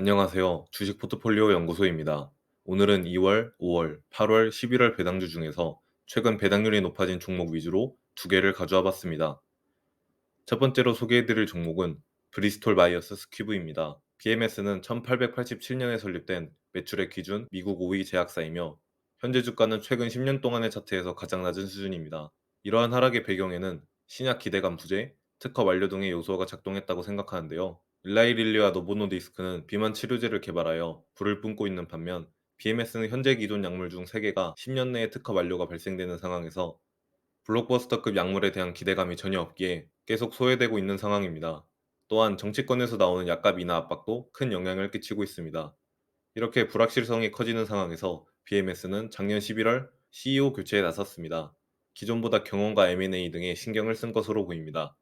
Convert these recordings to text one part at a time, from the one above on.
안녕하세요. 주식 포트폴리오 연구소입니다. 오늘은 2월, 5월, 8월, 11월 배당주 중에서 최근 배당률이 높아진 종목 위주로 두 개를 가져와 봤습니다. 첫 번째로 소개해드릴 종목은 브리스톨 마이어스 스퀴브입니다. BMS는 1887년에 설립된 매출액 기준 미국 5위 제약사이며 현재 주가는 최근 10년 동안의 차트에서 가장 낮은 수준입니다. 이러한 하락의 배경에는 신약 기대감 부재, 특허 완료 등의 요소가 작동했다고 생각하는데요. 일라이 릴리와 노보노디스크는 비만 치료제를 개발하여 불을 뿜고 있는 반면 BMS는 현재 기존 약물 중 3개가 10년 내에 특허 완료가 발생되는 상황에서 블록버스터급 약물에 대한 기대감이 전혀 없기에 계속 소외되고 있는 상황입니다. 또한 정치권에서 나오는 약값 인하 압박도 큰 영향을 끼치고 있습니다. 이렇게 불확실성이 커지는 상황에서 BMS는 작년 11월 CEO 교체에 나섰습니다. 기존보다 경영과 M&A 등에 신경을 쓴 것으로 보입니다.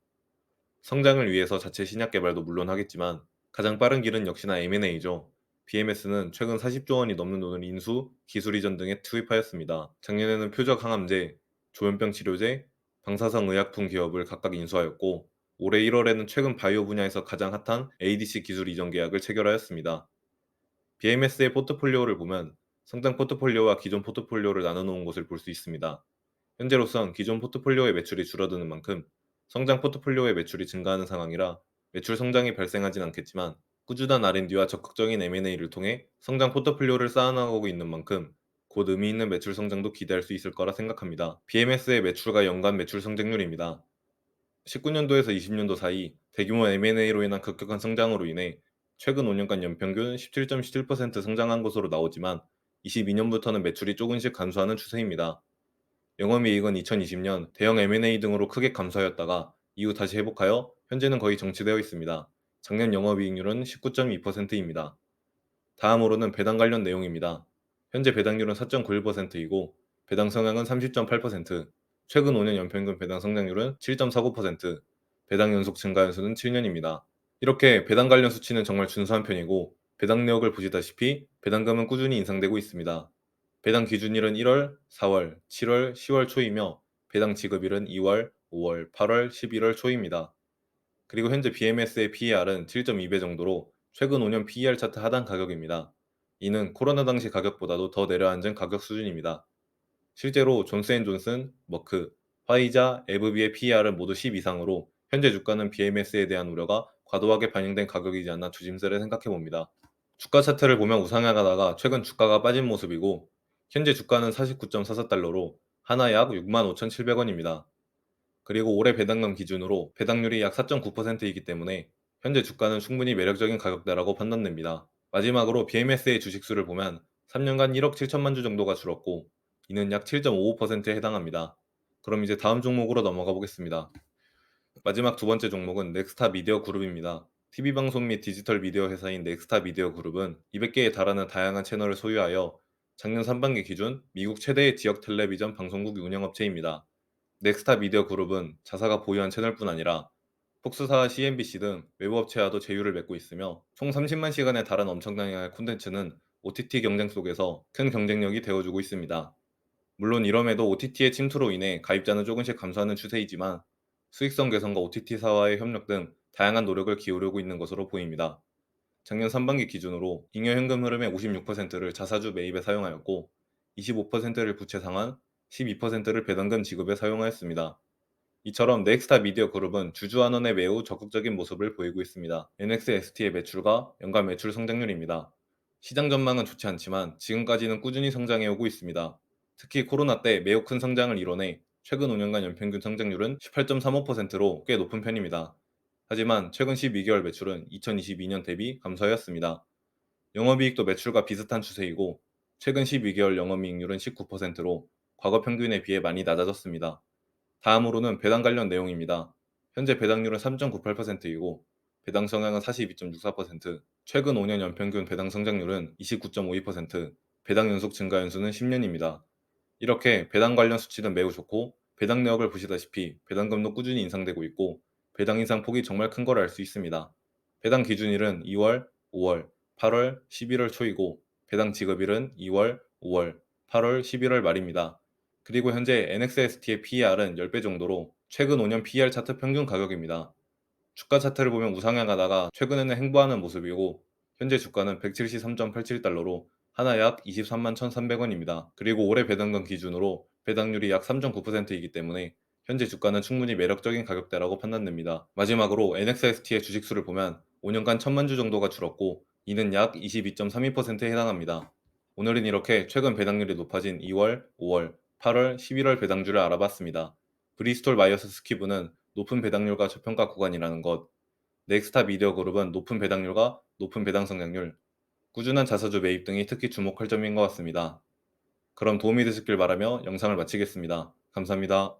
성장을 위해서 자체 신약 개발도 물론 하겠지만 가장 빠른 길은 역시나 M&A죠. BMS는 최근 40조 원이 넘는 돈을 인수, 기술 이전 등에 투입하였습니다. 작년에는 표적 항암제, 조현병 치료제, 방사성 의약품 기업을 각각 인수하였고 올해 1월에는 최근 바이오 분야에서 가장 핫한 ADC 기술 이전 계약을 체결하였습니다. BMS의 포트폴리오를 보면 성장 포트폴리오와 기존 포트폴리오를 나눠놓은 것을 볼 수 있습니다. 현재로선 기존 포트폴리오의 매출이 줄어드는 만큼 성장 포트폴리오의 매출이 증가하는 상황이라 매출 성장이 발생하진 않겠지만 꾸준한 R&D와 적극적인 M&A를 통해 성장 포트폴리오를 쌓아나가고 있는 만큼 곧 의미 있는 매출 성장도 기대할 수 있을 거라 생각합니다. BMS의 매출과 연간 매출 성장률입니다. 19년도에서 20년도 사이 대규모 M&A로 인한 급격한 성장으로 인해 최근 5년간 연평균 17.17% 성장한 것으로 나오지만 22년부터는 매출이 조금씩 감소하는 추세입니다. 영업이익은 2020년 대형 M&A 등으로 크게 감소하였다가 이후 다시 회복하여 현재는 거의 정체되어 있습니다. 작년 영업이익률은 19.2%입니다. 다음으로는 배당 관련 내용입니다. 현재 배당률은 4.91%이고 배당 성향은 30.8%, 최근 5년 연평균 배당 성장률은 7.49%, 배당 연속 증가 연수는 7년입니다. 이렇게 배당 관련 수치는 정말 준수한 편이고 배당 내역을 보시다시피 배당금은 꾸준히 인상되고 있습니다. 배당 기준일은 1월, 4월, 7월, 10월 초이며 배당 지급일은 2월, 5월, 8월, 11월 초입니다. 그리고 현재 BMS의 PER은 7.2배 정도로 최근 5년 PER 차트 하단 가격입니다. 이는 코로나 당시 가격보다도 더 내려앉은 가격 수준입니다. 실제로 존스앤존슨, 머크, 화이자, 에브비의 PER은 모두 10 이상으로 현재 주가는 BMS에 대한 우려가 과도하게 반영된 가격이지 않나 조심스레 생각해봅니다. 주가 차트를 보면 우상향하다가 최근 주가가 빠진 모습이고 현재 주가는 49.44달러로 하나 약 65,700원입니다. 그리고 올해 배당금 기준으로 배당률이 약 4.9%이기 때문에 현재 주가는 충분히 매력적인 가격대라고 판단됩니다. 마지막으로 BMS의 주식수를 보면 3년간 1억 7천만 주 정도가 줄었고 이는 약 7.55%에 해당합니다. 그럼 이제 다음 종목으로 넘어가 보겠습니다. 마지막 두 번째 종목은 넥스타 미디어 그룹입니다. TV방송 및 디지털 미디어 회사인 넥스타 미디어 그룹은 200개에 달하는 다양한 채널을 소유하여 작년 3반기 기준 미국 최대의 지역 텔레비전 방송국 운영업체입니다. 넥스타 미디어 그룹은 자사가 보유한 채널뿐 아니라 폭스사와 CNBC 등 외부 업체와도 제휴를 맺고 있으며 총 30만 시간에 달한 엄청난 콘텐츠는 OTT 경쟁 속에서 큰 경쟁력이 되어주고 있습니다. 물론 이럼에도 OTT의 침투로 인해 가입자는 조금씩 감소하는 추세이지만 수익성 개선과 OTT사와의 협력 등 다양한 노력을 기울이고 있는 것으로 보입니다. 작년 3반기 기준으로 잉여 현금 흐름의 56%를 자사주 매입에 사용하였고 25%를 부채 상환, 12%를 배당금 지급에 사용하였습니다. 이처럼 넥스타 미디어 그룹은 주주 환원에 매우 적극적인 모습을 보이고 있습니다. NXST의 매출과 연간 매출 성장률입니다. 시장 전망은 좋지 않지만 지금까지는 꾸준히 성장해오고 있습니다. 특히 코로나 때 매우 큰 성장을 이뤄내 최근 5년간 연평균 성장률은 18.35%로 꽤 높은 편입니다. 하지만 최근 12개월 매출은 2022년 대비 감소하였습니다. 영업이익도 매출과 비슷한 추세이고 최근 12개월 영업이익률은 19%로 과거 평균에 비해 많이 낮아졌습니다. 다음으로는 배당 관련 내용입니다. 현재 배당률은 3.98%이고 배당 성향은 42.64%, 최근 5년 연평균 배당 성장률은 29.52%, 배당 연속 증가 연수는 10년입니다. 이렇게 배당 관련 수치는 매우 좋고 배당 내역을 보시다시피 배당금도 꾸준히 인상되고 있고 배당 인상 폭이 정말 큰 걸 알 수 있습니다. 배당 기준일은 2월, 5월, 8월, 11월 초이고 배당 지급일은 2월, 5월, 8월, 11월 말입니다. 그리고 현재 NXST의 PER은 10배 정도로 최근 5년 PER 차트 평균 가격입니다. 주가 차트를 보면 우상향하다가 최근에는 횡보하는 모습이고 현재 주가는 173.87달러로 하나 약 23만 1,300원입니다. 그리고 올해 배당금 기준으로 배당률이 약 3.9%이기 때문에 현재 주가는 충분히 매력적인 가격대라고 판단됩니다. 마지막으로 NXST의 주식수를 보면 5년간 1,000만 주 정도가 줄었고 이는 약 22.32%에 해당합니다. 오늘은 이렇게 최근 배당률이 높아진 2월, 5월, 8월, 11월 배당주를 알아봤습니다. 브리스톨 마이어스 스퀴브는 높은 배당률과 저평가 구간이라는 것, 넥스타 미디어 그룹은 높은 배당률과 높은 배당 성장률, 꾸준한 자사주 매입 등이 특히 주목할 점인 것 같습니다. 그럼 도움이 되셨길 바라며 영상을 마치겠습니다. 감사합니다.